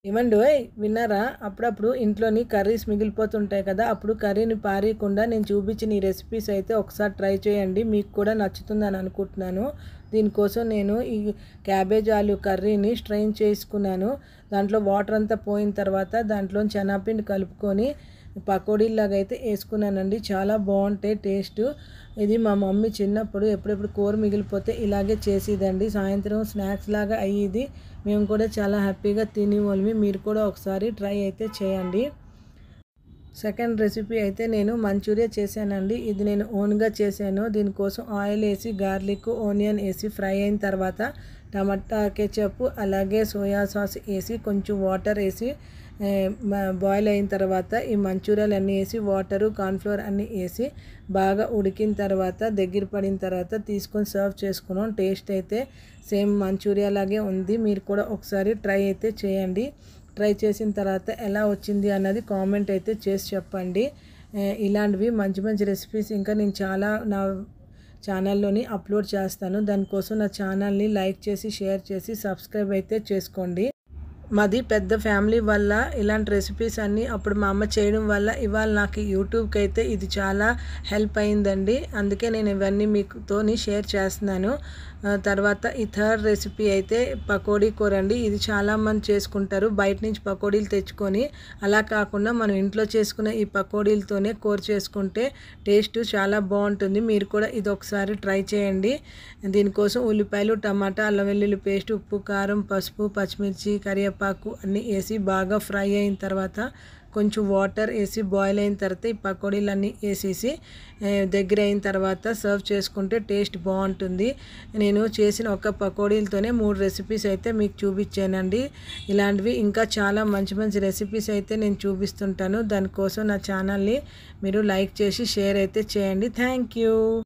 ఏమండోయ్ విన్నారా? అప్పుడప్పుడు ఇంట్లోని కర్రీస్ మిగిలిపోతుంటాయి కదా! అప్పుడు కర్రీని పారేయకుండా నేను చూపించిన ఈ రెసిపీస్ అయితే ఒకసారి ట్రై చేయండి. మీకు కూడా నచ్చుతుందని అనుకుంటున్నాను. దీనికోసం నేను ఈ క్యాబేజ్ ఆలు కర్రీని స్ట్రెయిన్ చేసుకున్నాను. దాంట్లో వాటర్ అంతా పోయిన తర్వాత దాంట్లోని శనగపిండి కలుపుకొని పకోడీలాగా అయితే వేసుకున్నానండి. చాలా బాగుంటాయి టేస్ట్. ఇది మా మమ్మీ చిన్నప్పుడు ఎప్పుడెప్పుడు కూర మిగిలిపోతే ఇలాగే చేసేదండి. సాయంత్రం స్నాక్స్ లాగా అయ్యేది. మేము కూడా చాలా హ్యాపీగా తినేవాళ్ళమి. మీరు కూడా ఒకసారి ట్రై అయితే చేయండి. సెకండ్ రెసిపీ అయితే నేను మంచూరియా చేశానండి. ఇది నేను ఓన్గా చేశాను. దీనికోసం ఆయిల్ వేసి గార్లిక్ ఆనియన్ వేసి ఫ్రై అయిన తర్వాత టమాటా కెచప్ అలాగే సోయా సాస్ వేసి కొంచెం వాటర్ వేసి బాయిల్ అయిన తర్వాత ఈ మంచూరియాలు అన్నీ వేసి వాటరు కార్న్ఫ్లోర్ అన్నీ వేసి బాగా ఉడికిన తర్వాత దగ్గర పడిన తర్వాత తీసుకొని సర్వ్ చేసుకున్నాం. టేస్ట్ అయితే సేమ్ మంచూరియా లాగే ఉంది. మీరు కూడా ఒకసారి ట్రై అయితే చేయండి. ట్రై చేసిన తర్వాత ఎలా వచ్చింది అన్నది కామెంట్ అయితే చేసి చెప్పండి. ఇలాంటివి మంచి మంచి రెసిపీస్ ఇంకా నేను చాలా నా ఛానల్లోని అప్లోడ్ చేస్తాను. దానికోసం నా ఛానల్ని లైక్ చేసి షేర్ చేసి సబ్స్క్రైబ్ అయితే చేసుకోండి. మాది పెద్ద ఫ్యామిలీ వల్ల ఇలాంటి రెసిపీస్ అన్నీ అప్పుడు మా అమ్మ చేయడం వల్ల ఇవాళ నాకు యూట్యూబ్కి అయితే ఇది చాలా హెల్ప్ అయిందండి. అందుకే నేను ఇవన్నీ మీతోని షేర్ చేస్తున్నాను. తర్వాత ఈ థర్డ్ రెసిపీ అయితే పకోడీ కూర అండి. ఇది చాలామంది చేసుకుంటారు బయట నుంచి పకోడీలు తెచ్చుకొని. అలా కాకుండా మనం ఇంట్లో చేసుకునే ఈ పకోడీలతోనే కూర చేసుకుంటే టేస్ట్ చాలా బాగుంటుంది. మీరు కూడా ఇది ఒకసారి ట్రై చేయండి. దీనికోసం ఉల్లిపాయలు టమాటా అల్లం వెల్లుల్లి పేస్ట్ ఉప్పు కారం పసుపు పచ్చిమిర్చి కరివేపాకు అన్నీ వేసి బాగా ఫ్రై అయిన తర్వాత కొంచెం వాటర్ వేసి బాయిల్ అయిన తర్వాత ఈ పకోడీలన్నీ వేసేసి దగ్గర అయిన తర్వాత సర్వ్ చేసుకుంటే టేస్ట్ బాగుంటుంది. నేను చేసిన ఒక పకోడీలతోనే 3 రెసిపీస్ అయితే మీకు చూపించానండి. ఇలాంటివి ఇంకా చాలా మంచి మంచి రెసిపీస్ అయితే నేను చూపిస్తుంటాను. దానికోసం నా ఛానల్ని మీరు లైక్ చేసి షేర్ అయితే చేయండి. Thank you.